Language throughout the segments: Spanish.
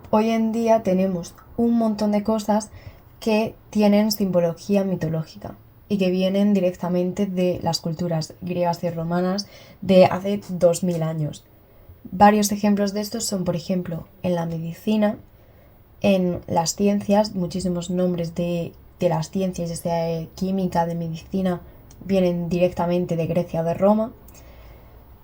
hoy en día tenemos un montón de cosas que tienen simbología mitológica y que vienen directamente de las culturas griegas y romanas de hace 2000 años. Varios ejemplos de estos son, por ejemplo, en la medicina, en las ciencias, muchísimos nombres de las ciencias, ya sea de química, de medicina, vienen directamente de Grecia o de Roma.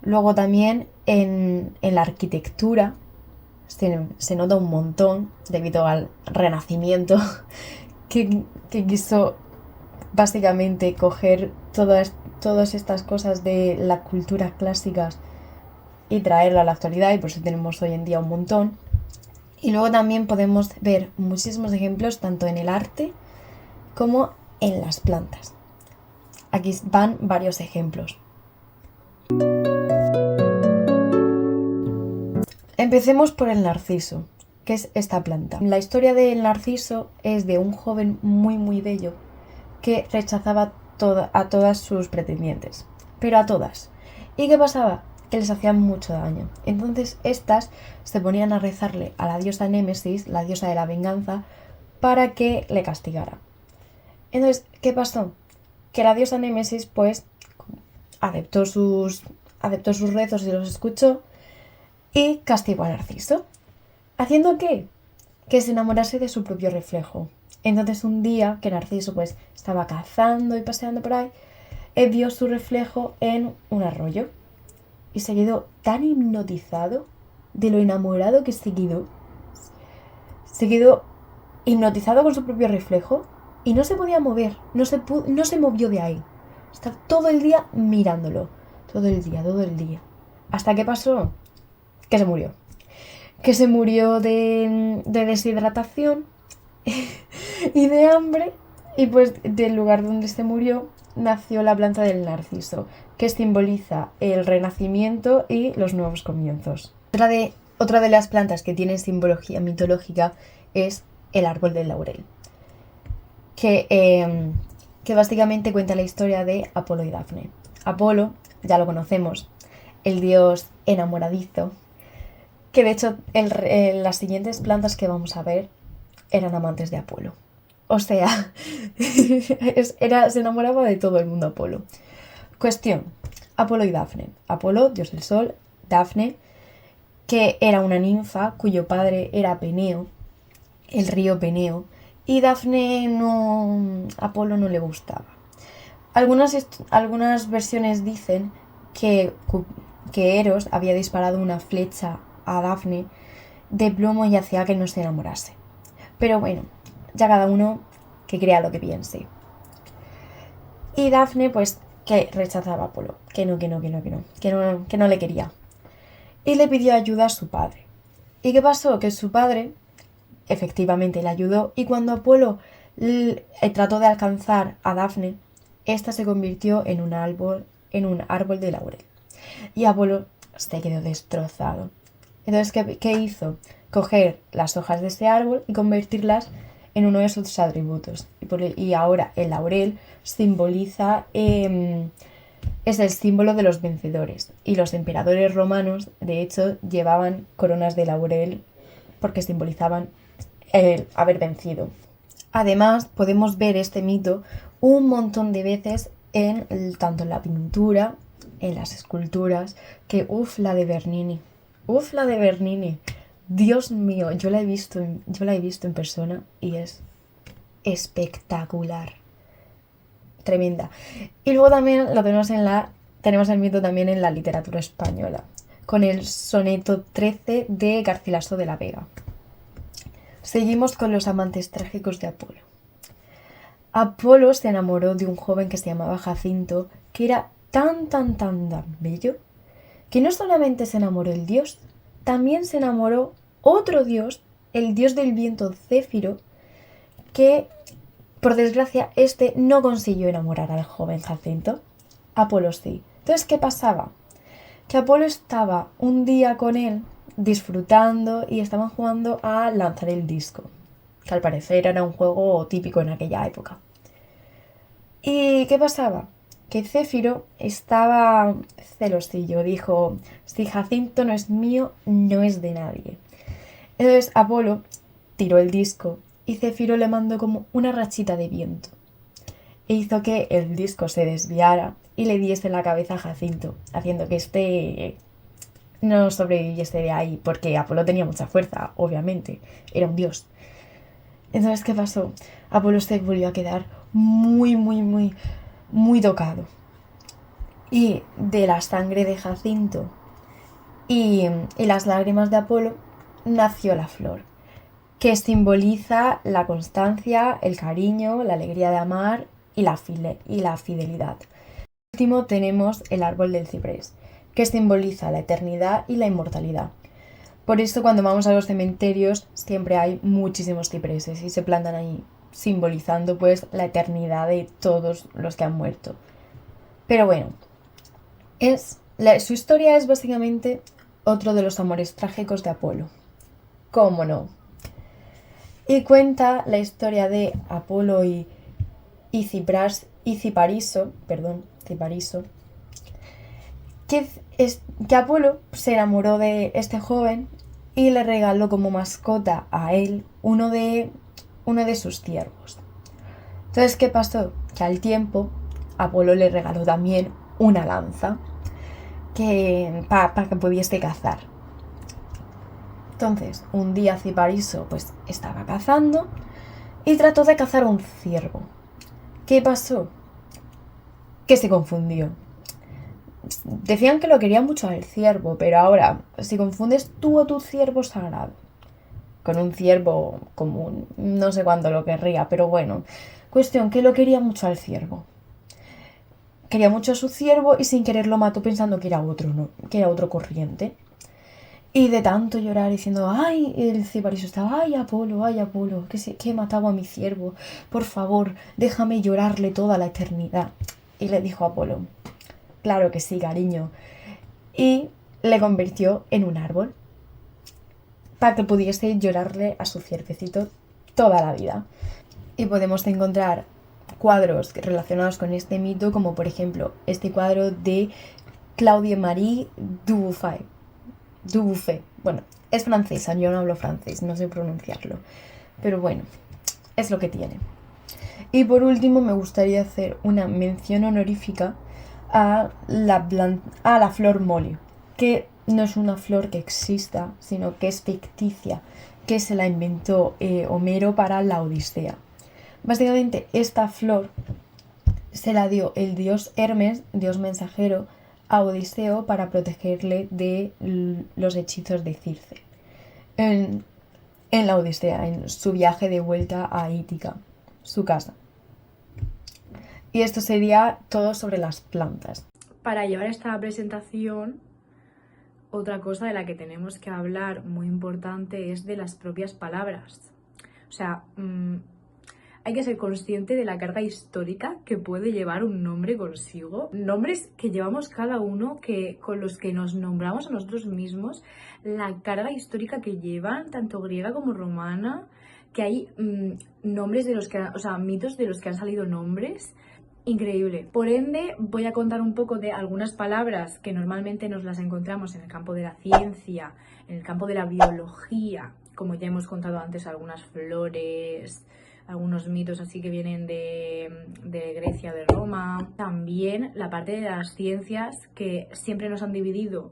Luego también en la arquitectura se nota un montón debido al Renacimiento que quiso básicamente coger todas estas cosas de las culturas clásicas y traerla a la actualidad, y por eso tenemos hoy en día un montón. Y luego también podemos ver muchísimos ejemplos tanto en el arte como en las plantas. Aquí van varios ejemplos. Empecemos por el narciso, que es esta planta. La historia del narciso es de un joven muy bello que rechazaba a todas sus pretendientes, pero a todas. ¿Y qué pasaba? Que les hacían mucho daño. Entonces estas se ponían a rezarle a la diosa Némesis, la diosa de la venganza, para que le castigara. Entonces, ¿qué pasó? Que la diosa Némesis pues aceptó sus rezos y los escuchó y castigó a Narciso. ¿Haciendo qué? Que se enamorase de su propio reflejo. Entonces un día que Narciso pues estaba cazando y paseando por ahí, vio su reflejo en un arroyo y se quedó tan hipnotizado de lo enamorado que se quedó hipnotizado con su propio reflejo y no se podía mover, no se movió de ahí. Estaba todo el día mirándolo, todo el día. ¿Hasta qué pasó? Que se murió. Que se murió de deshidratación y de hambre, y pues del lugar donde se murió nació la planta del narciso, que simboliza el renacimiento y los nuevos comienzos. Otra de las plantas que tiene simbología mitológica es el árbol del laurel, que básicamente cuenta la historia de Apolo y Dafne. Apolo, ya lo conocemos, el dios enamoradizo, que de hecho las siguientes plantas que vamos a ver eran amantes de Apolo. O sea, se enamoraba de todo el mundo Apolo. Cuestión, Apolo y Dafne. Apolo, dios del sol, Dafne, que era una ninfa cuyo padre era Peneo, el río Peneo, y Dafne Apolo no le gustaba. Algunas versiones dicen que Eros había disparado una flecha a Dafne de plomo y hacía que no se enamorase. Pero bueno, ya cada uno que crea lo que piense. Y Dafne, pues, que rechazaba a Apolo, que no le quería. Y le pidió ayuda a su padre. ¿Y qué pasó? Que su padre efectivamente le ayudó, y cuando Apolo trató de alcanzar a Dafne, esta se convirtió en un árbol de laurel. Y Apolo se quedó destrozado. Entonces, ¿qué hizo? Coger las hojas de ese árbol y convertirlas en uno de sus atributos. Y ahora el laurel simboliza, es el símbolo de los vencedores. Y los emperadores romanos, de hecho, llevaban coronas de laurel porque simbolizaban el haber vencido. Además, podemos ver este mito un montón de veces tanto en la pintura, en las esculturas, que la de Bernini. La de Bernini. Dios mío, yo la he visto en persona y es espectacular. Tremenda. Y luego también tenemos el mito también en la literatura española, con el soneto 13 de Garcilaso de la Vega. Seguimos con los amantes trágicos de Apolo. Apolo se enamoró de un joven que se llamaba Jacinto, que era tan bello, que no solamente se enamoró el dios, también se enamoró otro dios, el dios del viento Céfiro, que, por desgracia, este no consiguió enamorar al joven Jacinto. Apolo sí. Entonces, ¿qué pasaba? Que Apolo estaba un día con él disfrutando y estaban jugando a lanzar el disco, que al parecer era un juego típico en aquella época. ¿Y qué pasaba? Que Céfiro estaba celosillo, dijo: si Jacinto no es mío, no es de nadie. Entonces Apolo tiró el disco y Céfiro le mandó como una rachita de viento e hizo que el disco se desviara y le diese en la cabeza a Jacinto, haciendo que este no sobreviviese de ahí, porque Apolo tenía mucha fuerza, obviamente, era un dios. Entonces, ¿qué pasó? Apolo se volvió a quedar muy tocado. Y de la sangre de Jacinto y las lágrimas de Apolo nació la flor, que simboliza la constancia, el cariño, la alegría de amar y la fidelidad. Por último tenemos el árbol del ciprés, que simboliza la eternidad y la inmortalidad. Por eso cuando vamos a los cementerios siempre hay muchísimos cipreses y se plantan ahí, simbolizando pues la eternidad de todos los que han muerto. Pero bueno, su historia es básicamente otro de los amores trágicos de Apolo. ¿Cómo no? Y cuenta la historia de Apolo y Cipariso, que Apolo se enamoró de este joven y le regaló como mascota a él uno de sus ciervos. Entonces, ¿qué pasó? Que al tiempo Apolo le regaló también una lanza para que pudiese cazar. Entonces, un día Cipariso pues estaba cazando y trató de cazar un ciervo. ¿Qué pasó? Que se confundió. Decían que lo quería mucho al ciervo, pero ahora, si confundes tú a tu ciervo sagrado con un ciervo común, no sé cuándo lo querría, pero bueno, cuestión que lo quería mucho al ciervo. Quería mucho a su ciervo y sin querer lo mató pensando que era otro, ¿no? Que era otro corriente. Y de tanto llorar diciendo, ay, el Cipariso estaba, ay Apolo, que he matado a mi ciervo, por favor, déjame llorarle toda la eternidad. Y le dijo a Apolo, claro que sí, cariño. Y le convirtió en un árbol para que pudiese llorarle a su ciervecito toda la vida. Y podemos encontrar cuadros relacionados con este mito, como por ejemplo este cuadro de Claudie-Marie Dubuffet. Bueno, es francesa, yo no hablo francés, no sé pronunciarlo. Pero bueno, es lo que tiene. Y por último me gustaría hacer una mención honorífica a la flor Molly, que no es una flor que exista, sino que es ficticia, que se la inventó Homero para la Odisea. Básicamente esta flor se la dio el dios Hermes, dios mensajero, a Odiseo para protegerle de los hechizos de Circe. En la Odisea, en su viaje de vuelta a Ítica, su casa. Y esto sería todo sobre las plantas. Para llevar esta presentación, otra cosa de la que tenemos que hablar muy importante es de las propias palabras. O sea, hay que ser consciente de la carga histórica que puede llevar un nombre consigo. Nombres que llevamos cada uno, con los que nos nombramos a nosotros mismos, la carga histórica que llevan, tanto griega como romana, que hay nombres de los que, o sea, mitos de los que han salido nombres. Increíble. Por ende, voy a contar un poco de algunas palabras que normalmente nos las encontramos en el campo de la ciencia, en el campo de la biología, como ya hemos contado antes, algunas flores, algunos mitos así que vienen de Grecia, de Roma. También la parte de las ciencias, que siempre nos han dividido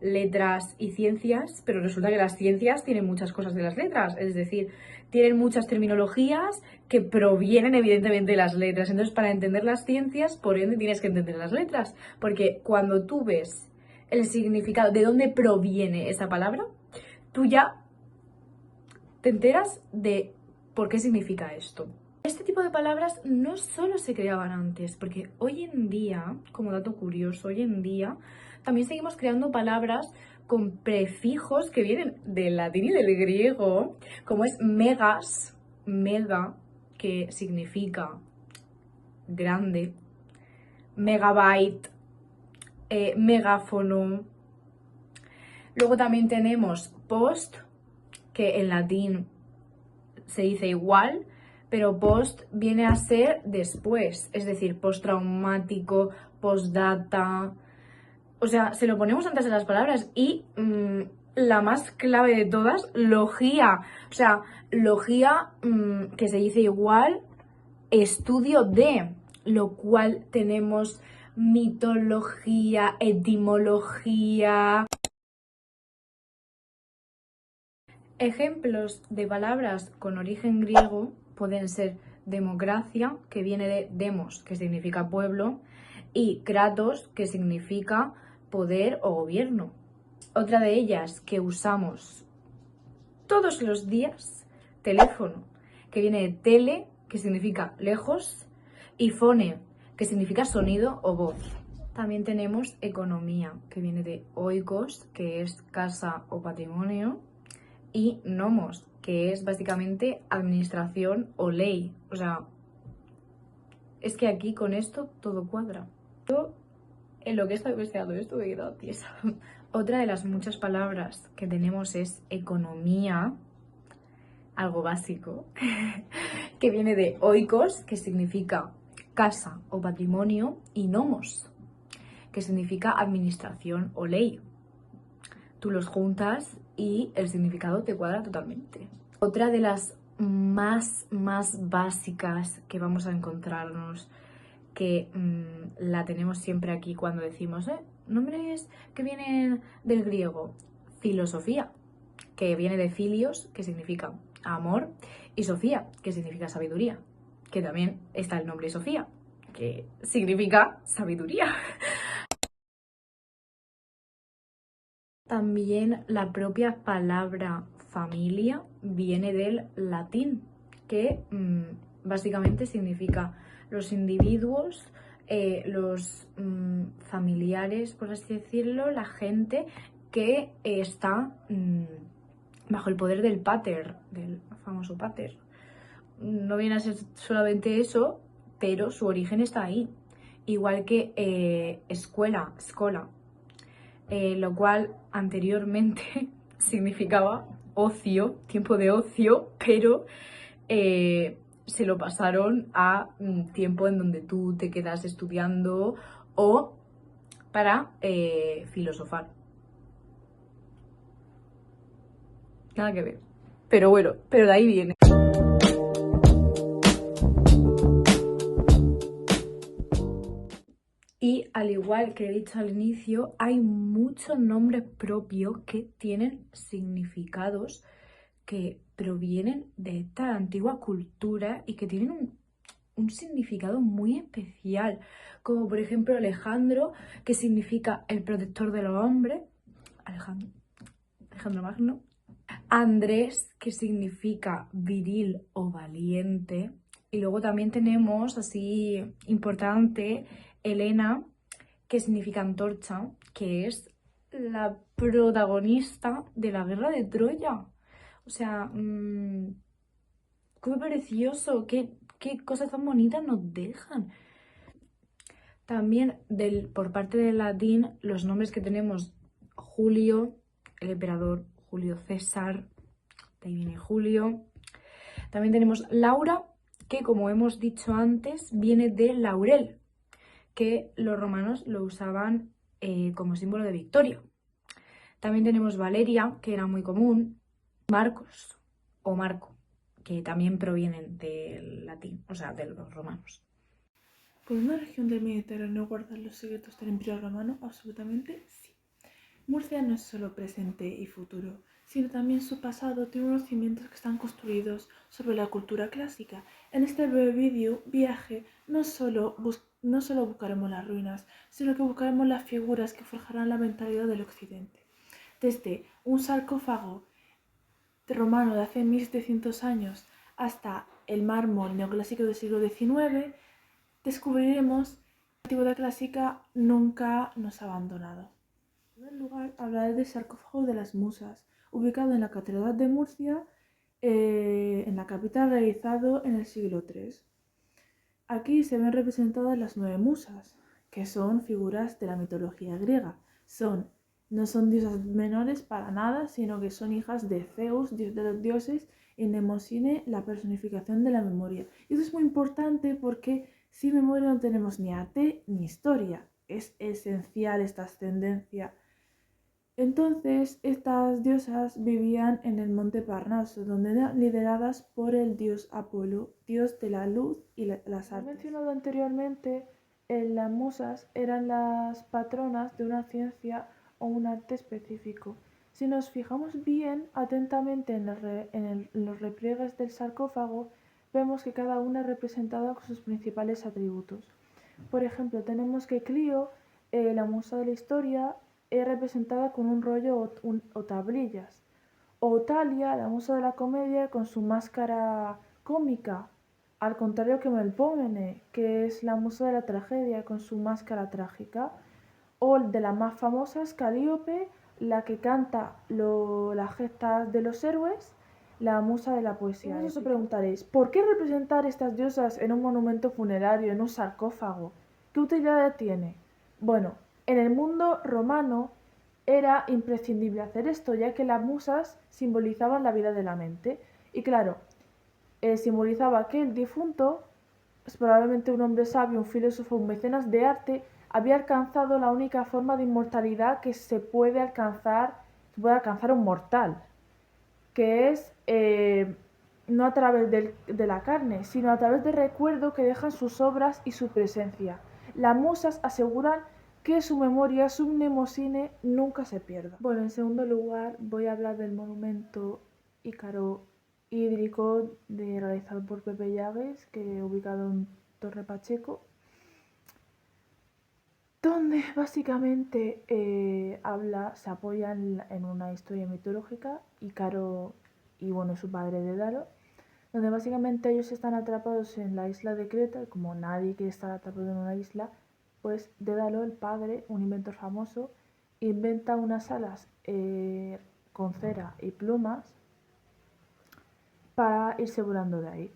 letras y ciencias, pero resulta que las ciencias tienen muchas cosas de las letras, es decir, tienen muchas terminologías que provienen evidentemente de las letras. Entonces, para entender las ciencias, por ende, tienes que entender las letras, porque cuando tú ves el significado, de dónde proviene esa palabra, tú ya te enteras de por qué significa esto. Este tipo de palabras no solo se creaban antes, porque hoy en día, como dato curioso, hoy en día también seguimos creando palabras con prefijos que vienen del latín y del griego, como es megas, mega, que significa grande, megabyte, megáfono. Luego también tenemos post, que en latín se dice igual, pero post viene a ser después, es decir, postraumático, postdata. O sea, se lo ponemos antes de las palabras y la más clave de todas, logía. O sea, logía, que se dice igual, estudio de, lo cual tenemos mitología, etimología. Ejemplos de palabras con origen griego pueden ser democracia, que viene de demos, que significa pueblo, y kratos, que significa poder o gobierno. Otra de ellas que usamos todos los días, teléfono, que viene de tele, que significa lejos, y fone, que significa sonido o voz. También tenemos economía, que viene de oikos, que es casa o patrimonio, y nomos, que es básicamente administración o ley. O sea, es que aquí con esto todo cuadra. Yo, en lo que he estado investigando esto, me he quedado tiesa. Otra de las muchas palabras que tenemos es economía, algo básico, que viene de oikos, que significa casa o patrimonio, y nomos, que significa administración o ley. Tú los juntas y el significado te cuadra totalmente. Otra de las más básicas que vamos a encontrarnos, que la tenemos siempre aquí cuando decimos nombres que vienen del griego, filosofía, que viene de filios, que significa amor, y Sofía, que significa sabiduría, que también está el nombre Sofía, que significa sabiduría. También la propia palabra familia viene del latín, que básicamente significa los individuos, los familiares, por así decirlo, la gente que está bajo el poder del pater, del famoso pater. No viene a ser solamente eso, pero su origen está ahí. Igual que escuela, escola, lo cual anteriormente significaba ocio, tiempo de ocio, pero se lo pasaron a tiempo en donde tú te quedas estudiando o para filosofar. Nada que ver. Pero bueno, pero de ahí viene. Y al igual que he dicho al inicio, hay muchos nombres propios que tienen significados que provienen de esta antigua cultura y que tienen un significado muy especial, como por ejemplo Alejandro, que significa el protector de los hombres, Alejandro Magno. Andrés, que significa viril o valiente. Y luego también tenemos, así importante, Helena, que significa antorcha, que es la protagonista de la guerra de Troya. O sea, qué precioso, qué cosas tan bonitas nos dejan. También por parte del latín, los nombres que tenemos: Julio, el emperador Julio César, de ahí viene Julio. También tenemos Laura, que como hemos dicho antes, viene de laurel, que los romanos lo usaban como símbolo de victoria. También tenemos Valeria, que era muy común, Marcos o Marco, que también provienen del latín, o sea, de los romanos. ¿Puede una región del Mediterráneo guardar los secretos del Imperio Romano? Absolutamente sí. Murcia no es solo presente y futuro, sino también su pasado tiene unos cimientos que están construidos sobre la cultura clásica. En este breve viaje no solo buscaremos las ruinas, sino que buscaremos las figuras que forjarán la mentalidad del occidente. Desde un sarcófago romano de hace 1700 años hasta el mármol neoclásico del siglo XIX, descubriremos que la antigüedad clásica nunca nos ha abandonado. En primer lugar, hablaré del sarcófago de las Musas, ubicado en la Catedral de Murcia, en la capital, realizado en el siglo III. Aquí se ven representadas las 9 musas, que son figuras de la mitología griega. No son diosas menores para nada, sino que son hijas de Zeus, dios de los dioses, y Mnemosine, la personificación de la memoria. Y eso es muy importante porque sin memoria no tenemos ni arte ni historia. Es esencial esta ascendencia. Entonces, estas diosas vivían en el monte Parnaso, donde eran lideradas por el dios Apolo, dios de la luz y las artes. Como he mencionado anteriormente, las musas eran las patronas de una ciencia o un arte específico. Si nos fijamos bien atentamente en los repliegues del sarcófago, vemos que cada una es representada con sus principales atributos. Por ejemplo, tenemos que Clio, la musa de la historia, es representada con un rollo o tablillas. O Talia, la musa de la comedia, con su máscara cómica. Al contrario que Melpomene, que es la musa de la tragedia, con su máscara trágica. O de las más famosas, Calíope, la que canta las gestas de los héroes, la musa de la poesía. Entonces os preguntaréis, ¿por qué representar estas diosas en un monumento funerario, en un sarcófago? ¿Qué utilidad tiene? Bueno, en el mundo romano era imprescindible hacer esto, ya que las musas simbolizaban la vida de la mente. Y claro, simbolizaba que el difunto, probablemente un hombre sabio, un filósofo, un mecenas de arte, había alcanzado la única forma de inmortalidad que puede alcanzar un mortal, que es no a través de la carne, sino a través del recuerdo que dejan sus obras y su presencia. Las musas aseguran que su memoria, su mnemosine, nunca se pierda. Bueno, en segundo lugar voy a hablar del monumento Ícaro hídrico realizado por Pepe Llaves, que ubicado en Torre Pacheco, donde básicamente se apoya en una historia mitológica, Ícaro y bueno, su padre Dédalo, donde básicamente ellos están atrapados en la isla de Creta, y como nadie quiere estar atrapado en una isla, pues Dédalo, el padre, un inventor famoso, inventa unas alas con cera y plumas para irse volando de ahí.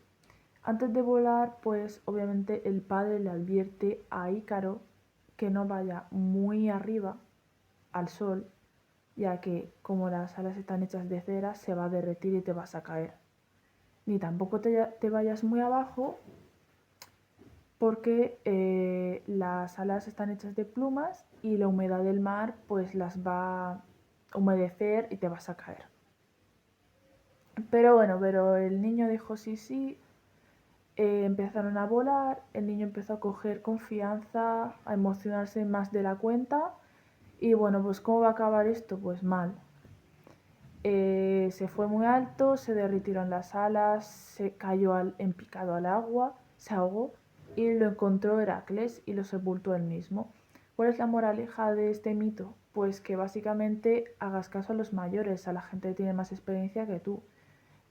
Antes de volar, pues obviamente el padre le advierte a Ícaro que no vaya muy arriba al sol, ya que como las alas están hechas de cera, se va a derretir y te vas a caer. Ni tampoco te vayas muy abajo, porque las alas están hechas de plumas y la humedad del mar pues las va a humedecer y te vas a caer. Pero el niño dijo sí. Empezaron a volar, el niño empezó a coger confianza, a emocionarse más de la cuenta y bueno, pues ¿cómo va a acabar esto? Pues mal. Se fue muy alto, se derritieron las alas, se cayó en picado al agua, se ahogó y lo encontró Heracles y lo sepultó él mismo. ¿Cuál es la moraleja de este mito? Pues que básicamente hagas caso a los mayores, a la gente que tiene más experiencia que tú,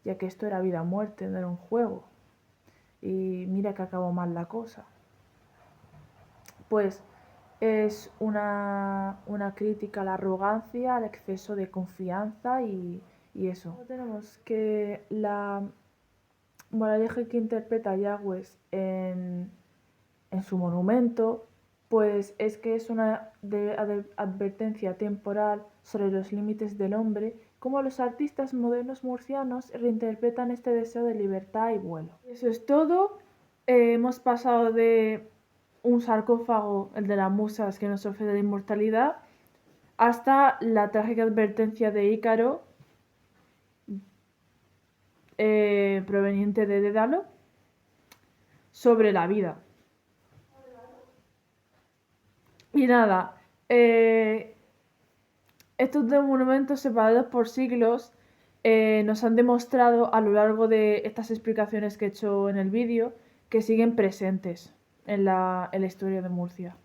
ya que esto era vida o muerte, no era un juego. Y mira que acabó mal la cosa. Pues es una crítica a la arrogancia, al exceso de confianza y eso. Tenemos que la moraleja que interpreta Yagües en su monumento, pues es que es una advertencia temporal sobre los límites del hombre, como los artistas modernos murcianos reinterpretan este deseo de libertad y vuelo. Eso es todo. Hemos pasado de un sarcófago, el de las musas, que nos ofrece la inmortalidad, hasta la trágica advertencia de Ícaro, proveniente de Dédalo, sobre la vida. Y nada, estos dos monumentos separados por siglos nos han demostrado a lo largo de estas explicaciones que he hecho en el vídeo que siguen presentes en la historia de Murcia.